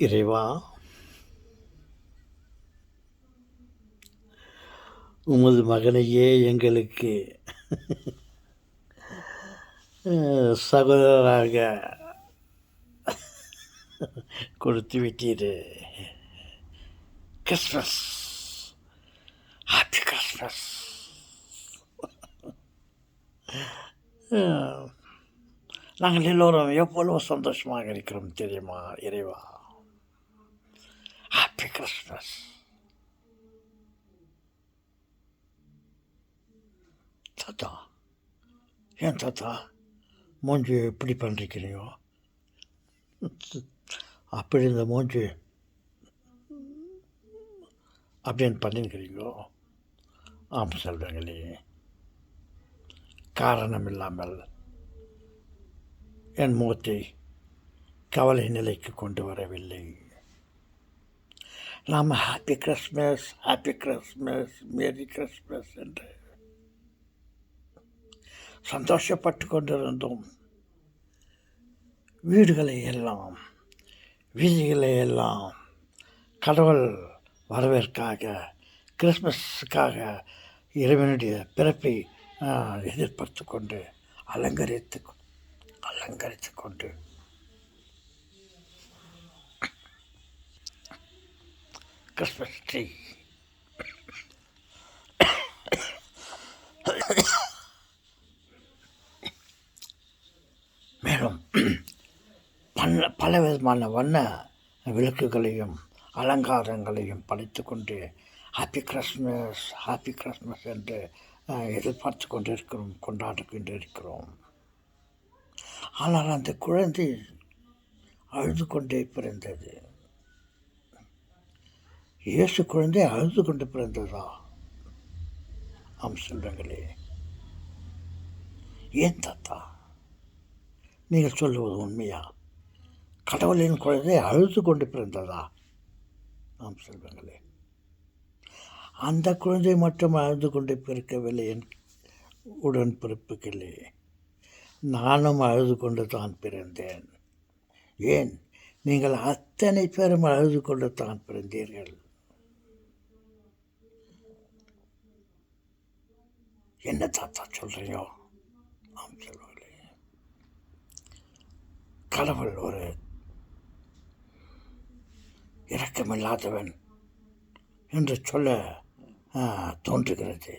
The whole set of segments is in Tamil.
இறைவா, உமது மகனையே எங்களுக்கு சகோதரராக கொடுத்து விட்டீர். Christmas, happy Christmas. நாங்கள் எல்லோரும் எவ்வளவு சந்தோஷமாக இருக்கிறோம் தெரியுமா இறைவா. Happy Christmas. தாத்தா, ஏன் தாத்தா மூஞ்சி எப்படி பண்ணிருக்கிறீங்க? அப்படி இந்த மூஞ்சி அப்படின்னு பண்ணிருக்கிறீங்களோ? ஆம் செல்வங்களே, காரணம் இல்லாமல் என் முகத்தை கவலை நிலைக்கு கொண்டு வரவில்லை. நாம் happy Christmas, happy Christmas, merry Christmas என்று சந்தோஷப்பட்டு கொண்டிருந்தோம். வீடுகளை எல்லாம், வீதிகளை எல்லாம் கடவுள் வரவேற்காக, கிறிஸ்மஸுக்காக இறைவனுடைய பிறப்பை எதிர்பார்த்து கொண்டு அலங்கரித்து கொண்டு கிறிஸ்மஸ் ட்ரீ மேலும் பல விதமான வண்ண விளக்குகளையும் அலங்காரங்களையும் படைத்து கொண்டு ஹாப்பி கிறிஸ்மஸ், ஹாப்பி கிறிஸ்மஸ் என்று எதிர்பார்த்து கொண்டிருக்கிறோம், கொண்டாடி கொண்டிருக்கிறோம். ஆனால் அந்த குழந்தை அழுது கொண்டே பிறந்தது. இயேசு குழந்தை அழுது கொண்டு பிறந்ததா? ஆம் செல்வங்களே. ஏன் தாத்தா, நீங்கள் சொல்லுவது உண்மையா? கடவுளின் குழந்தை அழுது கொண்டு பிறந்ததா? ஆம் செல்வங்களே. அந்த குழந்தை மட்டும் அழுது கொண்டு பிறக்கவில்லை, என் உடன் பிறப்புகளே. நானும் அழுது கொண்டு தான் பிறந்தேன். ஏன், நீங்கள் அத்தனை பேரும் அழுது கொண்டு தான் பிறந்தீர்கள். என்ன தாத்தா சொல்றீங்க? ஆம் செல்வங்களே. கடவுள் ஒரு இரக்கமில்லாதவன் என்று சொல்ல தோன்றுகிறது.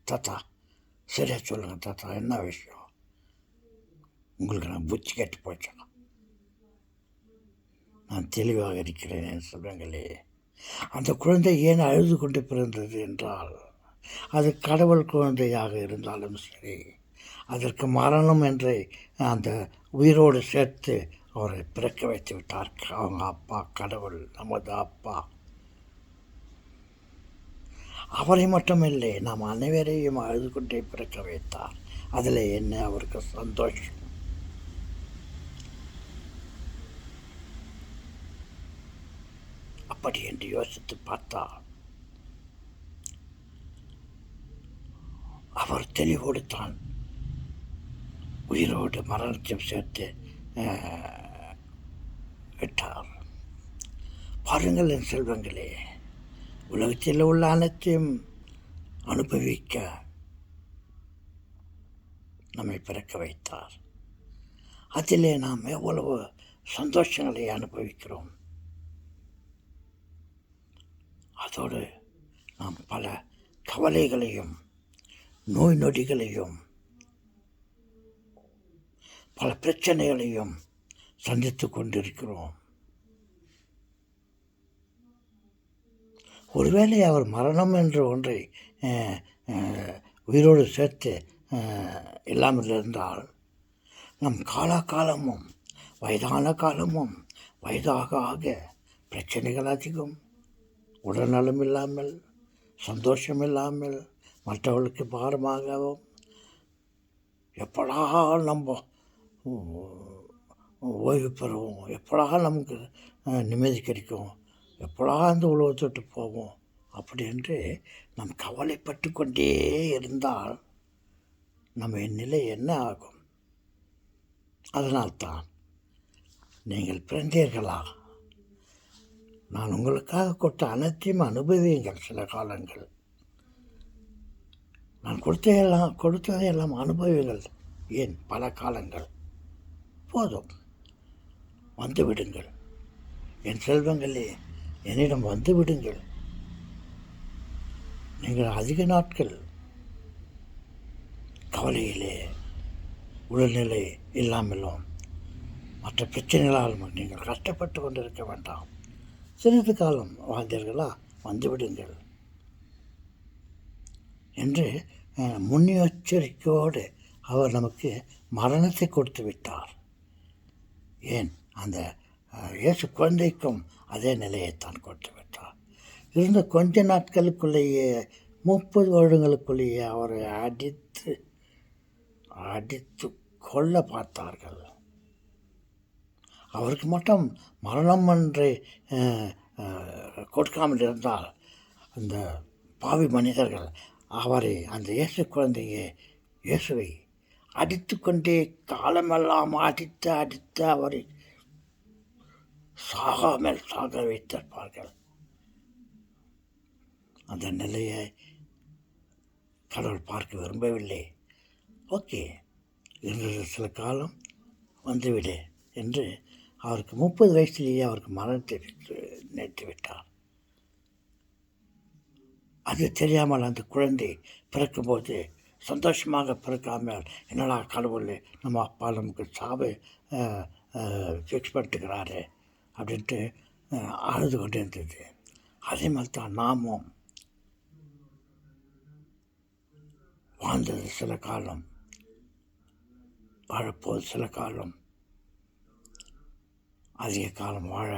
தாத்தா, சரியா சொல்லுங்க தாத்தா, என்ன விஷயம்? உங்களுக்கு நான் புத்தி கேட்டு போச்சா? நான் தெளிவாக இருக்கிறேன் என் சொல்லுங்களே. அந்த குழந்தை ஏன் அழுது கொண்டு பிறந்தது என்றால், அது கடவுள் குழந்தையாக இருந்தாலும் சரி, அதற்கு மரணம் என்று அந்த உயிரோடு சேர்த்து அவரை பிறக்க வைத்து விட்டார் அவங்க அப்பா கடவுள், நமது அப்பா. அவரை மட்டுமில்லை, நாம் அனைவரையும் அழுது கொண்டே பிறக்க வைத்தார். அதில் என்ன அவருக்கு சந்தோஷம்? அப்படி என்று யோசித்து பார்த்தால் அவர் தெளிவோடு தான் உயிரோடு மரணத்தையும் சேர்த்து விட்டார். பாருங்கள் என் செல்வங்களே, உலகத்தில் உள்ள அனைத்தையும் அனுபவிக்க நம்மை பிறக்க வைத்தார். அதிலே நாம் எவ்வளவு சந்தோஷங்களை அனுபவிக்கிறோம். அதோடு நாம் பல கவலைகளையும் நோய் நொடிகளையும் பல பிரச்சனைகளையும் சந்தித்து கொண்டிருக்கிறோம். ஒருவேளை அவர் மரணம் என்ற ஒன்றை உயிரோடு சேர்த்து இல்லாமல் இருந்தால், நம் காலகாலமும் வயதான காலமும் வயதாக ஆக பிரச்சனைகள் அதிகம், உடல்நலம் இல்லாமல், சந்தோஷம் இல்லாமல், மற்றவர்களுக்கு பாரமாகவும், எப்படா நம்ம ஓய்வு பெறுவோம், எப்படா நமக்கு நிம்மதி கிடைக்கும், எப்படா அந்த உலகத்தொட்டு போவோம் அப்படி என்று நாம் கவலைப்பட்டு கொண்டே இருந்தால் நம்ம நிலை என்ன ஆகும்? அதனால்தான் நீங்கள் பிறந்தீர்களா, நான் உங்களுக்காக கொடுத்த அனைத்தையும் அனுபவியுங்கள். சில காலங்கள் நான் கொடுத்ததையெல்லாம் அனுபவியுங்கள். ஏன் பல காலங்கள் போதும், வந்து விடுங்கள். என் செல்வங்களே, என்னிடம் வந்து விடுங்கள். நீங்கள் அதிக நாட்கள் கவலையிலே, உடல்நிலை இல்லாமலும் மற்ற பிரச்சனைகளாலும் நீங்கள் கஷ்டப்பட்டு கொண்டிருக்க வேண்டாம். சிறிது காலம் வாழ்ந்தீர்களா, வந்துவிடுங்கள் என்று முன்னெச்சரிக்கையோடு அவர் நமக்கு மரணத்தை கொடுத்து விட்டார். ஏன், அந்த இயேசு குழந்தைக்கும் அதே நிலையைத்தான் கொடுத்து விட்டார். இருந்த கொஞ்ச நாட்களுக்குள்ளேயே 30 வருடங்களுக்குள்ளேயே அவரை அடித்து கொல்ல பார்த்தார்கள். அவருக்கு மட்டும் மரணம் ஒன்றை கொடுக்காமல் இருந்தால் அந்த பாவி மனிதர்கள் அவரை, அந்த இயேசுவை அடித்து கொண்டே காலமெல்லாம் அடித்து அவரை சாக வைத்திருப்பார்கள். அந்த நிலையை கடவுள் பார்க்க விரும்பவில்லை. ஓகே, இருந்தது சில காலம், வந்துவிடு என்று அவருக்கு 30 வயசிலேயே அவருக்கு மரணத்தை நேர்த்து விட்டார். அது தெரியாமல் அந்த குழந்தை பிறக்கும்போது சந்தோஷமாக பிறக்காமல், என்னடா கடவுள், நம்ம அப்பா நமக்கு சாவை ஃபிக்ஸ் பண்ணிட்டுக்கிறாரு அப்படின்ட்டு அழுது கொண்டு இருந்தது. அதே மாதிரி தான் நாமும் வாழ்ந்தது சில காலம், வாழப்போது சில காலம், அதிக காலம் வாழ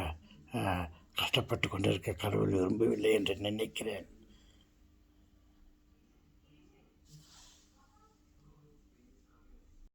கஷ்டப்பட்டு கொண்டிருக்க கடவுள் விரும்பவில்லை என்று நினைக்கிறேன்.